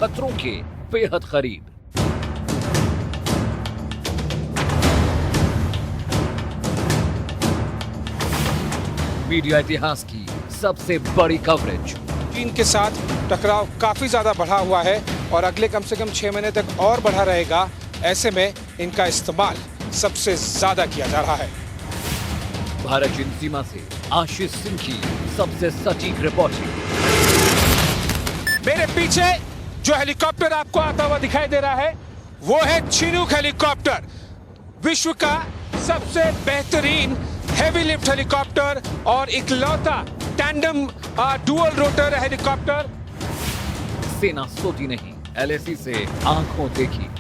खतरों के बेहद करीब। मीडिया इतिहास की सबसे बड़ी कवरेज। चीन के साथ टकराव काफी ज्यादा बढ़ा हुआ है और अगले कम से कम 6 महीने तक और बढ़ा रहेगा। ऐसे में इनका इस्तेमाल सबसे ज्यादा किया जा रहा है। भारत चीन सीमा से आशीष सिंह की सबसे सटीक रिपोर्टिंग। मेरे पीछे जो हेलीकॉप्टर आपको आता हुआ दिखाई दे रहा है वो है चिनूक हेलीकॉप्टर, विश्व का सबसे बेहतरीन हेवी लिफ्ट हेलीकॉप्टर और इकलौता टैंडम डुअल रोटर हेलीकॉप्टर। सेना सोती नहीं, एलएसी से आंखों देखी।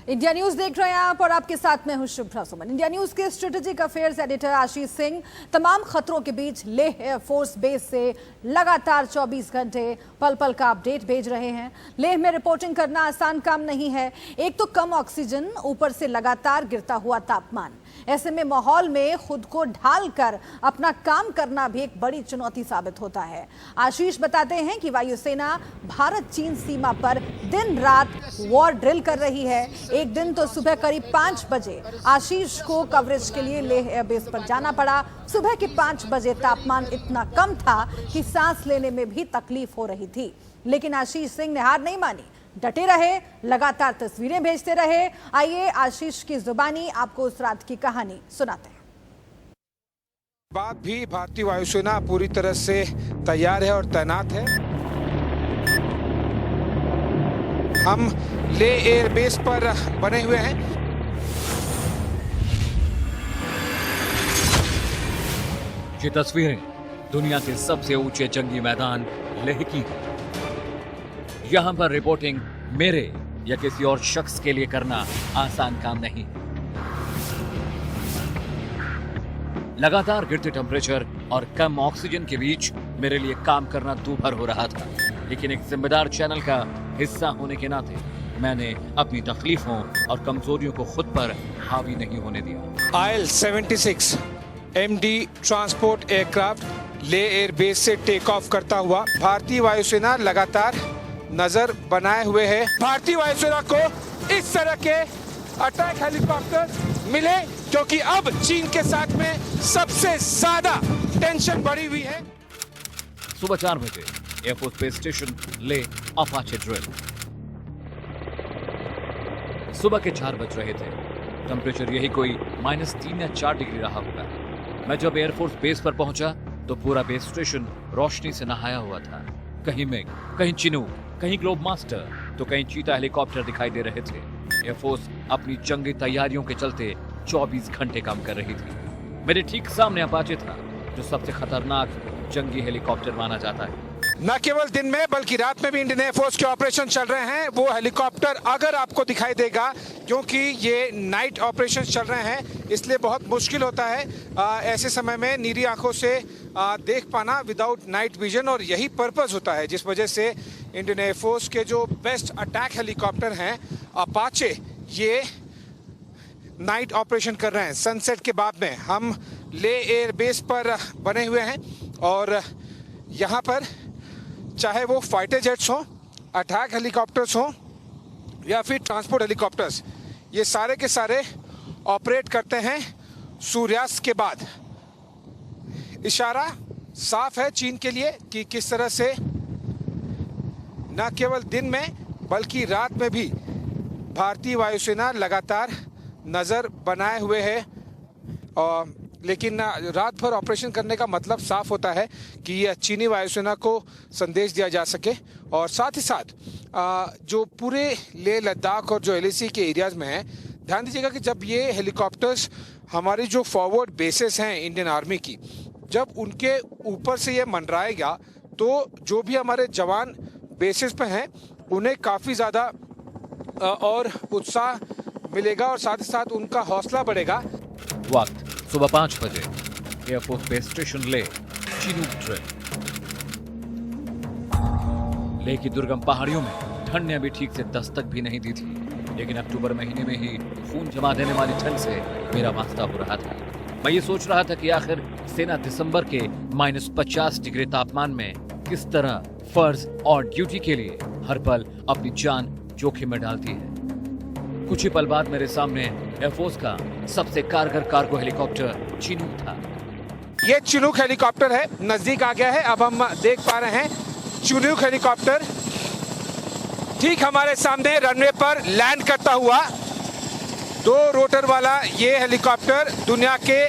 इंडिया न्यूज देख रहे हैं आप और आपके साथ में हूं शुभ्रा सुमन। इंडिया न्यूज के strategic affairs editor Ashish Singh तमाम खतरों के बीच लेह एयरफोर्स बेस से लगातार 24 घंटे पल पल का अपडेट भेज रहे हैं। लेह में रिपोर्टिंग करना आसान काम नहीं है। एक तो कम ऑक्सीजन, ऊपर से लगातार गिरता हुआ तापमान। ऐसे में माहौल में खुद को ढाल कर अपना काम करना भी एक बड़ी चुनौती साबित होता है। आशीष बताते हैं कि वायुसेना भारत चीन सीमा पर दिन रात वॉर ड्रिल कर रही है। एक दिन तो सुबह करीब 5 बजे आशीष को कवरेज के लिए लेह एयरबेस पर जाना पड़ा। सुबह के 5 बजे तापमान इतना कम था कि सांस लेने में भी तकलीफ हो रही थी, लेकिन आशीष सिंह ने हार नहीं मानी, डटे रहे, लगातार तस्वीरें भेजते रहे। आइए आशीष की जुबानी आपको उस रात की कहानी सुनाते हैं। बात भी भारतीय वायुसेना पूरी तरह से तैयार है और तैनात है। हम ले एयरबेस पर बने हुए हैं। ये तस्वीरें दुनिया के सबसे ऊंचे जंगी मैदान लेह की है। यहां पर रिपोर्टिंग मेरे या किसी और शख्स के लिए करना आसान काम नहीं। लगातार गिरते टेम्परेचर और कम ऑक्सीजन के बीच मेरे लिए काम करना दूभर हो रहा था, लेकिन एक जिम्मेदार चैनल का हिस्सा होने के नाते मैंने अपनी तकलीफों और कमजोरियों को खुद पर हावी नहीं होने दिया। IL-76 MD ट्रांसपोर्ट एयरक्राफ्ट ले एयरबेस से टेक ऑफ करता हुआ भारतीय वायुसेना लगातार नजर बनाए हुए है। भारतीय वायुसेना को इस तरह के अटैक हेलीकॉप्टर मिले क्योंकि अब चीन के साथ में सबसे ज्यादा टेंशन बढ़ी हुई है। सुबह 4 बजे एयरफोर्स बेस स्टेशन ले अपाचे ड्रिल। सुबह के 4 बज रहे थे। टेम्परेचर यही कोई -3 या 4 डिग्री रहा होगा। मैं जब एयरफोर्स बेस पर पहुंचा तो पूरा बेस स्टेशन रोशनी से नहाया हुआ था। कहीं मिग, कहीं चिनूक, कहीं ग्लोब मास्टर तो कहीं चीता हेलीकॉप्टर दिखाई दे रहे थे। एयरफोर्स अपनी जंगी तैयारियों के चलते 24 घंटे काम कर रही थी। मेरे ठीक सामने अपाचे था, जो सबसे खतरनाक जंगी हेलीकॉप्टर माना जाता है। न केवल दिन में बल्कि रात में भी इंडियन एयरफोर्स के ऑपरेशन चल रहे हैं। वो हेलीकॉप्टर अगर आपको दिखाई देगा, क्योंकि ये नाइट ऑपरेशन चल रहे हैं, इसलिए बहुत मुश्किल होता है ऐसे समय में नीली आंखों से देख पाना विदाउट नाइट विजन। और यही पर्पस होता है जिस वजह से इंडियन एयरफोर्स के जो बेस्ट अटैक हेलीकॉप्टर हैं अपाचे, ये नाइट ऑपरेशन कर रहे हैं। सनसेट के बाद में हम ले एयरबेस पर बने हुए हैं और यहाँ पर चाहे वो फाइटर जेट्स हों, अटैक हेलीकॉप्टर्स हों या फिर ट्रांसपोर्ट हेलीकॉप्टर्स, ये सारे के सारे ऑपरेट करते हैं सूर्यास्त के बाद। इशारा साफ है चीन के लिए कि किस तरह से न केवल दिन में बल्कि रात में भी भारतीय वायुसेना लगातार नज़र बनाए हुए है। लेकिन रात भर ऑपरेशन करने का मतलब साफ होता है कि चीनी वायुसेना को संदेश दिया जा सके। और साथ ही साथ जो पूरे लेह लद्दाख और जो LAC के एरियाज में है, ध्यान दीजिएगा कि जब ये हेलीकॉप्टर्स हमारी जो फॉरवर्ड बेसेस हैं इंडियन आर्मी की, जब उनके ऊपर से ये मंडराएगा तो जो भी हमारे जवान बेसिस पे हैं उन्हें काफ़ी ज़्यादा और उत्साह मिलेगा और साथ ही साथ उनका हौसला बढ़ेगा। वक्त सुबह 5 बजे एयरफोर्स बेस स्टेशन ले चिनूक ड्रिल। लेह की दुर्गम पहाड़ियों में ठंड ने अभी ठीक से दस्तक भी नहीं दी थी, लेकिन अक्टूबर महीने में ही खून जमा देने वाली ठंड से मेरा वास्ता हो रहा था। मैं ये सोच रहा था कि आखिर सेना दिसंबर के -50 डिग्री तापमान में किस तरह फर्ज और ड्यूटी के लिए हर पल अपनी जान जोखिम में डालती है। कुछ ही पल बाद मेरे सामने एयरफोर्स का सबसे कारगर कार्गो हेलीकॉप्टर चिनूक था। ये चिनूक हेलीकॉप्टर है, नजदीक आ गया है। अब हम देख पा रहे हैं चिनूक हेलीकॉप्टर ठीक हमारे सामने रनवे पर लैंड करता हुआ। 2 रोटर वाला ये हेलीकॉप्टर दुनिया के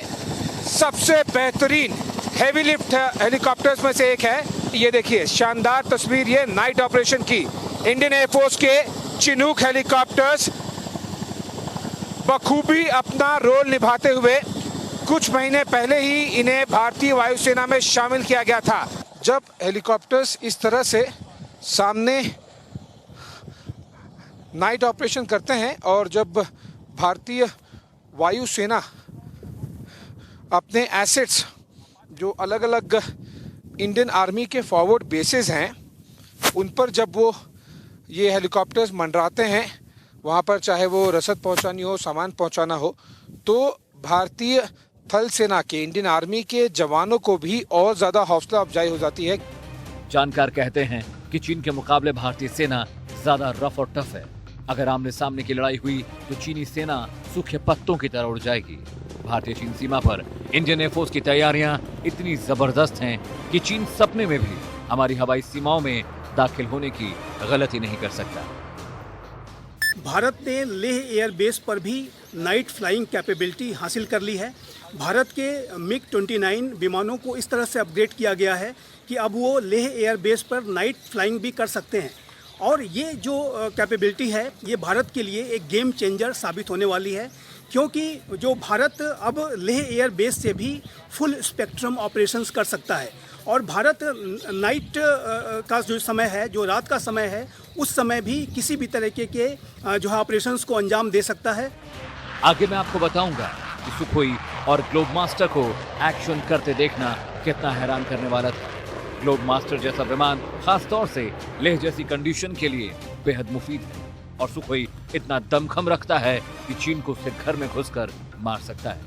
सबसे बेहतरीन हेवी लिफ्ट हेलीकॉप्टर्स में से एक है। ये देखिए शानदार तस्वीर, ये नाइट ऑपरेशन की। इंडियन एयरफोर्स के चिनूक हेलीकॉप्टर्स बखूबी अपना रोल निभाते हुए कुछ महीने पहले ही इन्हें भारतीय वायुसेना में शामिल किया गया था। जब हेलीकॉप्टर्स इस तरह से सामने नाइट ऑपरेशन करते हैं और जब भारतीय वायुसेना अपने एसेट्स जो अलग अलग इंडियन आर्मी के फॉरवर्ड बेसेस हैं उन पर जब वो ये हेलीकॉप्टर्स मंडराते हैं, वहाँ पर चाहे वो रसद पहुँचानी हो, सामान पहुँचाना हो, तो भारतीय थल सेना के, इंडियन आर्मी के जवानों को भी और ज़्यादा हौसला अफजाई हो जाती है। जानकार कहते हैं कि चीन के मुकाबले भारतीय सेना ज्यादा रफ और टफ है। अगर आमने सामने की लड़ाई हुई तो चीनी सेना सूखे पत्तों की तरह उड़ जाएगी। भारतीय चीन सीमा पर इंडियन एयरफोर्स की तैयारियां इतनी जबरदस्त हैं कि चीन सपने में भी हमारी हवाई सीमाओं में दाखिल होने की गलती नहीं कर सकता। भारत ने लेह एयर बेस पर भी नाइट फ्लाइंग कैपेबिलिटी हासिल कर ली है। भारत के MiG-29 विमानों को इस तरह से अपग्रेड किया गया है कि अब वो लेह एयर बेस पर नाइट फ्लाइंग भी कर सकते हैं। और ये जो कैपेबिलिटी है ये भारत के लिए एक गेम चेंजर साबित होने वाली है, क्योंकि जो भारत अब लेह एयर बेस से भी फुल स्पेक्ट्रम ऑपरेशंस कर सकता है। और भारत नाइट का जो समय है, जो रात का समय है, उस समय भी किसी भी तरीके के जो है ऑपरेशंस को अंजाम दे सकता है। आगे मैं आपको बताऊंगा कि सुखोई और ग्लोब मास्टर को एक्शन करते देखना कितना हैरान करने वाला था। ग्लोब मास्टर जैसा विमान खास तौर से लेह जैसी कंडीशन के लिए बेहद मुफीद है और सुखोई इतना दमखम रखता है कि चीन को उसके घर में घुसकर मार सकता है।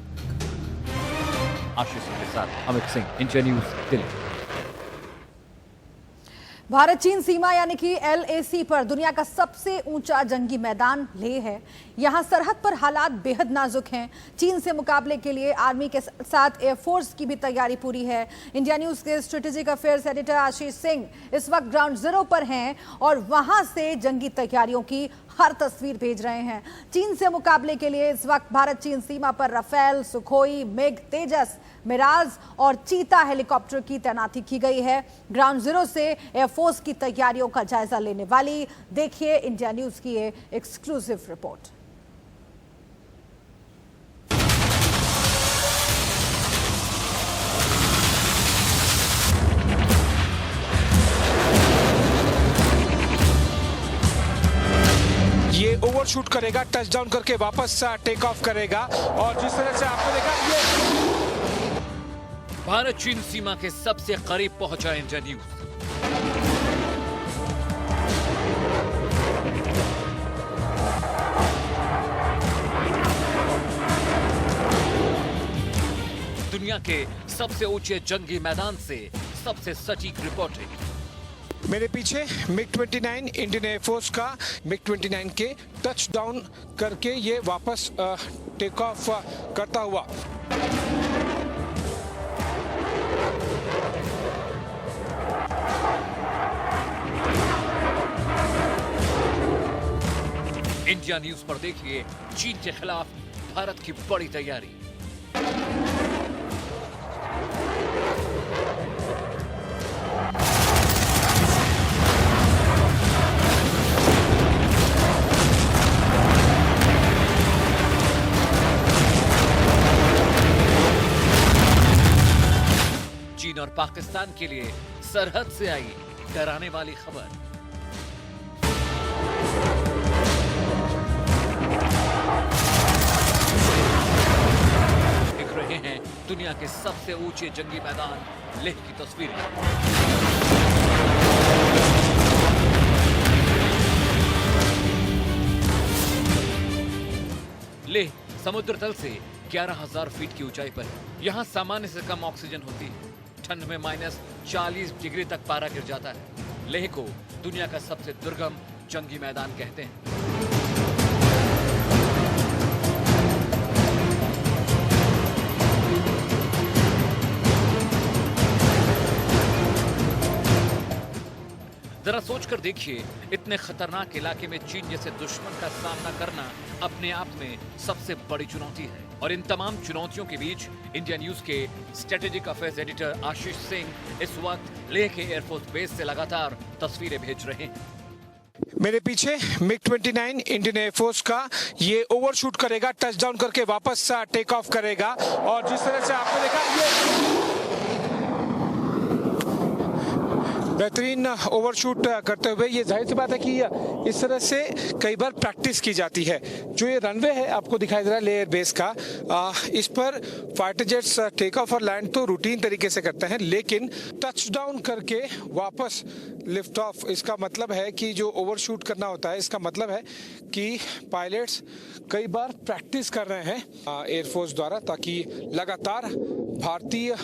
आशीष सिंह के साथ अमित सिंह, इंडिया न्यूज, दिल्ली। भारत चीन सीमा यानी कि LAC पर दुनिया का सबसे ऊंचा जंगी मैदान लेह है। यहां सरहद पर हालात बेहद नाजुक हैं। चीन से मुकाबले के लिए आर्मी के साथ एयरफोर्स की भी तैयारी पूरी है। इंडिया न्यूज के strategic affairs editor Ashish Singh इस वक्त ग्राउंड जीरो पर हैं और वहां से जंगी तैयारियों की हर तस्वीर भेज रहे हैं। चीन से मुकाबले के लिए इस वक्त भारत चीन सीमा पर राफेल, सुखोई, मिग, तेजस, मिराज और चीता हेलीकॉप्टर की तैनाती की गई है। ग्राउंड जीरो से एयरफोर्स की तैयारियों का जायजा लेने वाली देखिए इंडिया न्यूज की ये एक्सक्लूसिव रिपोर्ट। ये ओवरशूट करेगा, टचडाउन करके वापस टेक ऑफ करेगा और जिस तरह से आपने देखा ये भारत चीन सीमा के सबसे करीब पहुंचा इंडिया न्यूज। दुनिया के सबसे ऊंचे जंगी मैदान से सबसे सटीक रिपोर्टिंग। मेरे पीछे MiG-29 इंडियन एयरफोर्स का MiG-29 के टचडाउन करके ये वापस टेक ऑफ करता हुआ। इंडिया न्यूज पर देखिए चीन के खिलाफ भारत की बड़ी तैयारी। चीन और पाकिस्तान के लिए सरहद से आई डराने वाली खबर। दिख रहे हैं दुनिया के सबसे ऊंचे जंगी मैदान लेह की तस्वीरें। लेह समुद्र तल से 11,000 फीट की ऊंचाई पर है। यहाँ सामान्य से कम ऑक्सीजन होती है। ठंड में -40 डिग्री तक पारा गिर जाता है। लेह को दुनिया का सबसे दुर्गम जंगी मैदान कहते हैं। जरा सोचकर देखिए, इतने खतरनाक इलाके में चीन जैसे दुश्मन का सामना करना अपने आप में सबसे बड़ी चुनौती है। और इन तमाम चुनौतियों के बीच इंडिया न्यूज के strategic affairs editor Ashish Singh इस वक्त लेह के एयरफोर्स बेस से लगातार तस्वीरें भेज रहे हैं। मेरे पीछे MiG-29 इंडियन एयरफोर्स का ये ओवरशूट करेगा, टचडाउन करके वापस टेक ऑफ करेगा। और जिस तरह से आपने देखा, ये बेहतरीन ओवरशूट करते हुए, ये जाहिर सी बात है कि इस तरह से कई बार प्रैक्टिस की जाती है। जो ये रनवे है आपको दिखाई दे रहा है लेह एयरबेस का, इस पर फाइटर जेट्स टेक ऑफ और लैंड तो रूटीन तरीके से करते हैं, लेकिन टचडाउन करके वापस लिफ्ट ऑफ, इसका मतलब है कि जो ओवरशूट करना होता है, इसका मतलब है कि पायलट्स कई बार प्रैक्टिस कर रहे हैं एयरफोर्स द्वारा, ताकि लगातार भारतीय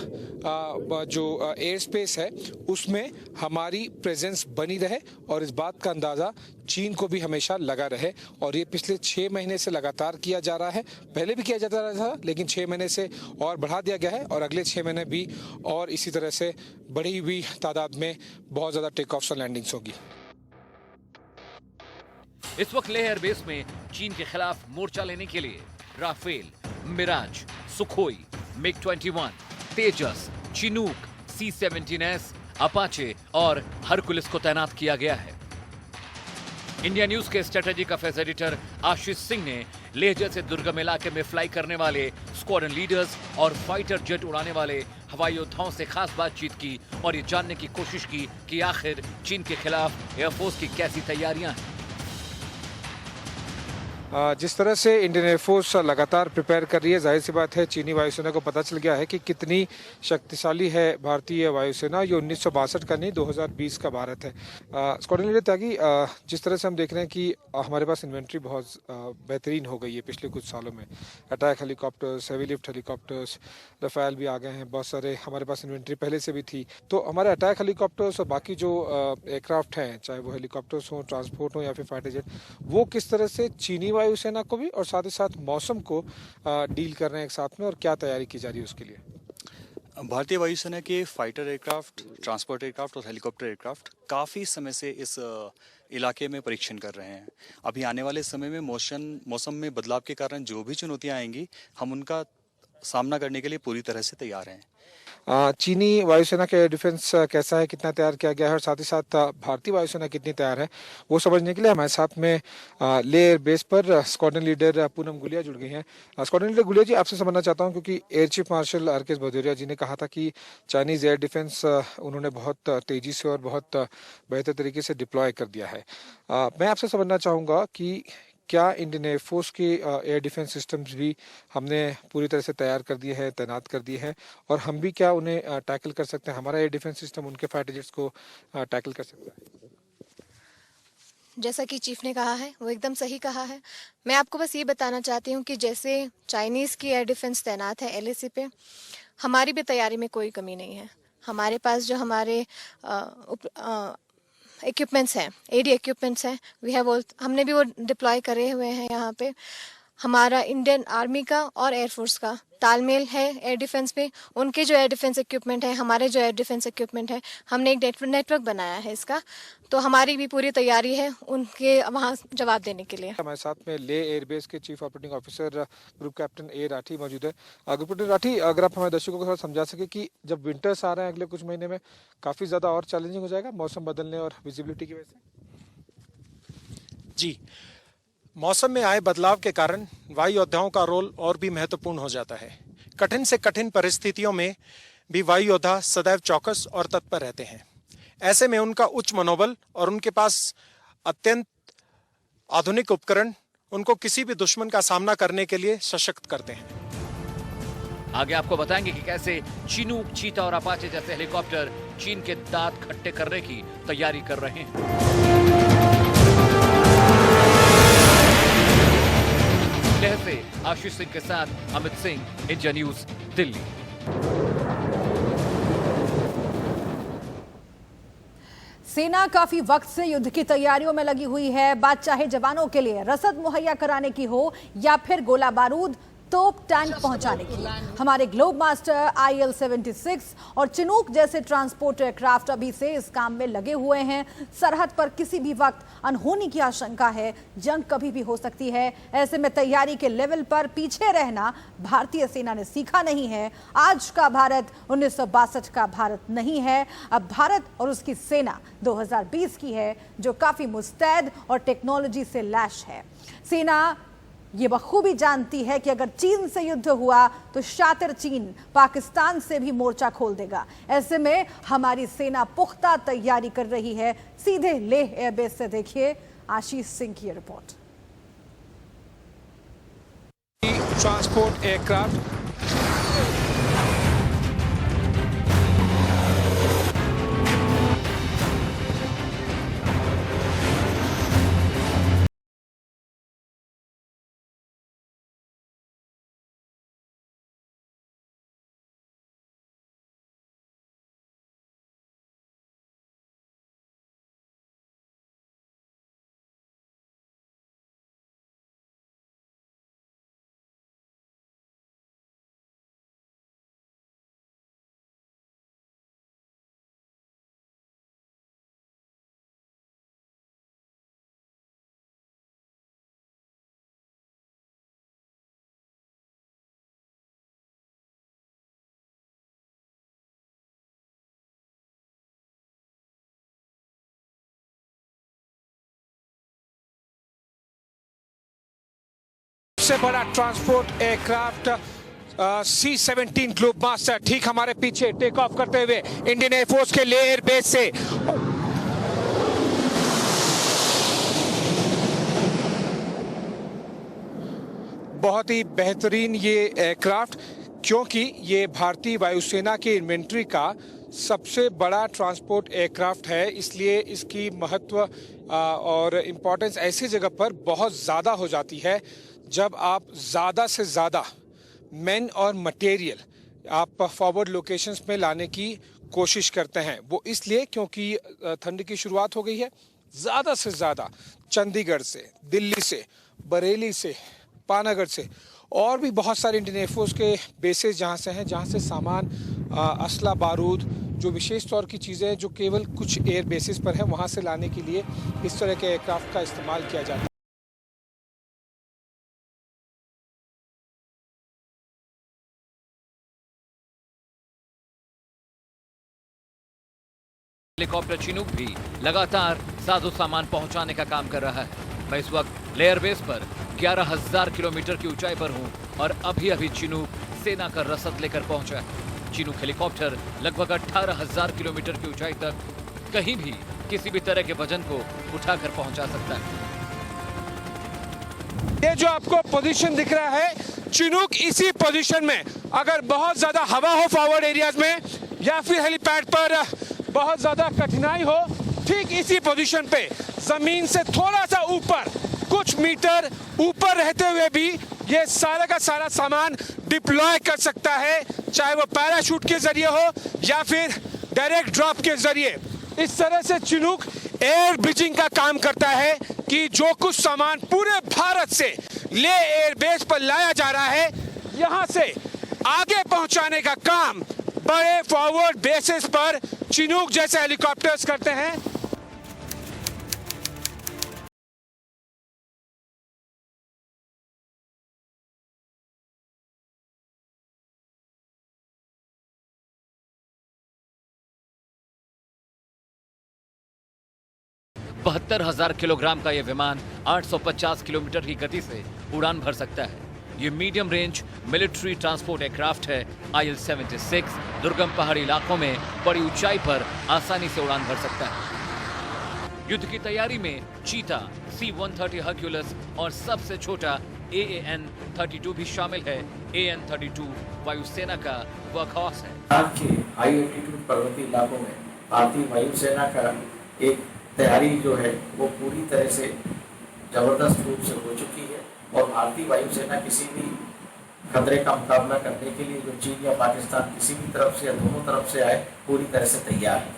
जो एयर स्पेस है उसमें हमारी प्रेजेंस बनी रहे और इस बात का अंदाज़ा चीन को भी हमेशा लगा रहे। और ये पिछले 6 महीने से लगातार किया जा रहा है। पहले भी किया जाता रहा था, लेकिन 6 महीने से और बढ़ा दिया गया है और अगले 6 महीने भी और इसी तरह से बढ़ी हुई तादाद में बहुत ज़्यादा टेक ऑफ्स और लैंडिंग्स होगी। इस वक्त लेह एयरबेस में चीन के खिलाफ मोर्चा लेने के लिए राफेल, मिराज, सुखोई, MiG-21, तेजस, चिनूक, C-17S, अपाचे और हरकुलिस को तैनात किया गया है। इंडिया न्यूज के strategic affairs editor Ashish Singh ने लेह जैसे दुर्गम इलाके में फ्लाई करने वाले स्क्वाड्रन लीडर्स और फाइटर जेट उड़ाने वाले हवाई योद्धाओं से खास बातचीत की और ये जानने की कोशिश की कि आखिर चीन के खिलाफ एयरफोर्स की कैसी तैयारियां हैं। जिस तरह से इंडियन एयरफोर्स लगातार प्रिपेयर कर रही है, जाहिर सी बात है चीनी वायुसेना को पता चल गया है कि कितनी शक्तिशाली है भारतीय वायुसेना। ये 1962 का नहीं, 2020 का भारत है। स्क्वाड्रन लीडर त्यागी, जिस तरह से हम देख रहे हैं कि हमारे पास इन्वेंट्री बहुत बेहतरीन हो गई है पिछले कुछ सालों में। Attack helicopters, heavy lift helicopters, Rafale भी आ गए हैं, बहुत सारे हमारे पास इन्वेंट्री पहले से भी थी। तो हमारे अटैक हेलीकॉप्टर्स और बाकी जो एयरक्राफ्ट हैं, चाहे वो हेलीकॉप्टर्स हों, ट्रांसपोर्ट हो या फिर फाइटर जेट, वो किस तरह से चीनी वायुसेना को भी और साथ ही साथ मौसम को डील कर रहे हैं एक साथ में, और क्या तैयारी की जा रही है उसके लिए? भारतीय वायुसेना के फाइटर एयरक्राफ्ट, ट्रांसपोर्ट एयरक्राफ्ट और हेलीकॉप्टर एयरक्राफ्ट काफ़ी समय से इस इलाके में परीक्षण कर रहे हैं। अभी आने वाले समय में मौसम में बदलाव के कारण जो भी चुनौतियां आएंगी, हम उनका सामना करने के लिए पूरी तरह से तैयार हैं। चीनी वायुसेना का एयर डिफेंस कैसा है, कितना तैयार किया गया है, और साथ ही साथ भारतीय वायुसेना कितनी तैयार है, वो समझने के लिए हमारे साथ में ले एयर बेस पर स्क्वाड्रन लीडर पूनम गुलिया जुड़ गई हैं। स्क्वाड्रन लीडर गुलिया जी, आपसे समझना चाहता हूं, क्योंकि air chief marshal R K. Bhadauria ji ने कहा था कि चाइनीज एयर डिफेंस उन्होंने बहुत तेजी से और बहुत बेहतर तरीके से डिप्लॉय कर दिया है। मैं आपसे समझना चाहूँगा कि क्या इंडियन एयरफोर्स की एयर डिफेंस सिस्टम्स भी हमने पूरी तरह से तैयार कर दिए हैं, तैनात कर दिए हैं, और हम भी क्या उन्हें टैकल कर सकते हैं? हमारा एयर डिफेंस सिस्टम उनके फाइटर जेट्स को टैकल कर सकता है? जैसा कि चीफ ने कहा है, वो एकदम सही कहा है। मैं आपको बस ये बताना चाहती हूँ कि जैसे चाइनीज़ की एयर डिफेंस तैनात है LAC पे, हमारी भी तैयारी में कोई कमी नहीं है। हमारे पास जो हमारे इक्विपमेंट्स हैं, AD इक्विपमेंट्स हैं, हमने भी वो डिप्लॉय करे हुए हैं यहाँ पे। हमारा इंडियन आर्मी का और एयरफोर्स का तालमेल है एयर डिफेंस में। उनके जो एयर डिफेंस इक्विपमेंट है, हमारे जो एयर डिफेंस इक्विपमेंट है, हमने एक नेटवर्क बनाया है इसका। तो हमारी भी पूरी तैयारी है उनके वहाँ जवाब देने के लिए। हमारे साथ में ले एयरबेस के chief operating officer group captain A. Rathi मौजूद है। ग्रुप कैप्टन राठी, अगर आप हमारे दर्शकों को थोड़ा समझा सके कि जब विंटर्स आ रहे हैं अगले कुछ महीने में, काफ़ी ज़्यादा और चैलेंजिंग हो जाएगा मौसम बदलने और विजिबिलिटी की वजह से। जी, मौसम में आए बदलाव के कारण वायु योद्धाओं का रोल और भी महत्वपूर्ण हो जाता है। कठिन से कठिन परिस्थितियों में भी वायु योद्धा सदैव चौकस और तत्पर रहते हैं। ऐसे में उनका उच्च मनोबल और उनके पास अत्यंत आधुनिक उपकरण उनको किसी भी दुश्मन का सामना करने के लिए सशक्त करते हैं। आगे आपको बताएंगे कि कैसे चिनूक, चीता और अपाचे जैसे हेलीकॉप्टर चीन के दांत खट्टे करने की तैयारी कर रहे हैं। लेह से आशीष सिंह के साथ अमित सिंह, इंडिया न्यूज, दिल्ली। सेना काफी वक्त से युद्ध की तैयारियों में लगी हुई है। बात चाहे जवानों के लिए रसद मुहैया कराने की हो या फिर गोला बारूद, तोप, टैंक पहुंचाने की। हमारे ग्लोब मास्टर IL-76 और चिनूक जैसे ट्रांसपोर्ट एयरक्राफ्ट अभी से इस काम में लगे हुए हैं। सरहद पर किसी भी वक्त अनहोनी की आशंका है, जंग कभी भी हो सकती है। ऐसे में तैयारी के लेवल पर पीछे रहना भारतीय सेना ने सीखा नहीं है। आज का भारत 1962 का भारत नहीं है। अब भारत और उसकी सेना 2020 की है, जो काफी मुस्तैद और टेक्नोलॉजी से लैस है। सेना ये बखूबी जानती है कि अगर चीन से युद्ध हुआ तो शातिर चीन पाकिस्तान से भी मोर्चा खोल देगा। ऐसे में हमारी सेना पुख्ता तैयारी कर रही है। सीधे लेह एयरबेस से देखिए आशीष सिंह की रिपोर्ट। ट्रांसपोर्ट एयरक्राफ्ट सबसे बड़ा transport aircraft C-17 globe master ठीक हमारे पीछे टेक ऑफ करते हुए इंडियन एयरफोर्स के लेह एयरबेस से। बहुत ही बेहतरीन ये एयरक्राफ्ट, क्योंकि ये भारतीय वायुसेना के इन्वेंट्री का सबसे बड़ा ट्रांसपोर्ट एयरक्राफ्ट है। इसलिए इसकी महत्व और इम्पोर्टेंस ऐसी जगह पर बहुत ज़्यादा हो जाती है जब आप ज़्यादा से ज़्यादा मैन और मटेरियल आप फॉरवर्ड लोकेशंस में लाने की कोशिश करते हैं। वो इसलिए क्योंकि ठंड की शुरुआत हो गई है। ज़्यादा से ज़्यादा चंडीगढ़ से, दिल्ली से, बरेली से, पानागढ़ से और भी बहुत सारे इंडियन एयरफोर्स के बेसेस जहाँ से हैं, जहाँ से सामान, असला, बारूद, जो विशेष तौर की चीज़ें जो केवल कुछ एयर बेसिस पर है, वहाँ से लाने के लिए इस तरह के एयरक्राफ्ट का इस्तेमाल किया जाता है। हेलीकॉप्टर चिनूक भी लगातार साजो सामान पहुंचाने का काम कर रहा है। मैं इस वक्त लेह एयरबेस पर 11,000 किलोमीटर की ऊंचाई पर हूं और अभी चिनूक सेना का रसद लेकर पहुंचा है। चिनूक हेलीकॉप्टर लगभग 18,000 किलोमीटर की ऊंचाई तक कहीं भी किसी भी तरह के वजन को उठाकर पहुंचा सकता है। ये जो आपको पोजीशन दिख रहा है, चिनूक इसी पोजीशन में अगर बहुत ज्यादा हवा हो फॉरवर्ड एरियाज में या फिर हेलीपैड पर बहुत ज्यादा कठिनाई हो, ठीक इसी पोजीशन पे जमीन से थोड़ा सा ऊपर, कुछ मीटर ऊपर रहते हुए भी ये सारा का सारा सामान डिप्लॉय कर सकता है, चाहे वो पैराशूट के जरिए हो या फिर डायरेक्ट ड्रॉप के जरिए। इस तरह से चिनूक एयर ब्रिजिंग का काम करता है कि जो कुछ सामान पूरे भारत से लेह एयरबेस पर लाया जा रहा है, यहाँ से आगे पहुंचाने का काम बड़े फॉरवर्ड बेसिस पर चिनूक जैसे हेलीकॉप्टर्स करते हैं। बहत्तर 72,000 किलोग्राम का यह विमान 850 किलोमीटर की गति से उड़ान भर सकता है। ये medium range military transport aircraft है। IL-76 दुर्गम पहाड़ी इलाकों में बड़ी ऊंचाई पर आसानी से उड़ान भर सकता है। युद्ध की तैयारी में चीता, C-130 हर्क्यूलस और सबसे छोटा AN-32 भी शामिल है। AN-32 वायुसेना का वर्कहॉर्स है। आज के हाई एल्टीट्यूड पर्वतीय इलाकों में भारतीय वायुसेना का एक तैयारी जो है वो पूरी तरह से जबरदस्त रूप से हो चुकी है और भारतीय वायुसेना किसी भी खतरे का मुकाबला करने के लिए जो चीन या पाकिस्तान किसी भी तरफ से या दोनों तरफ से आए, पूरी तरह से तैयार है।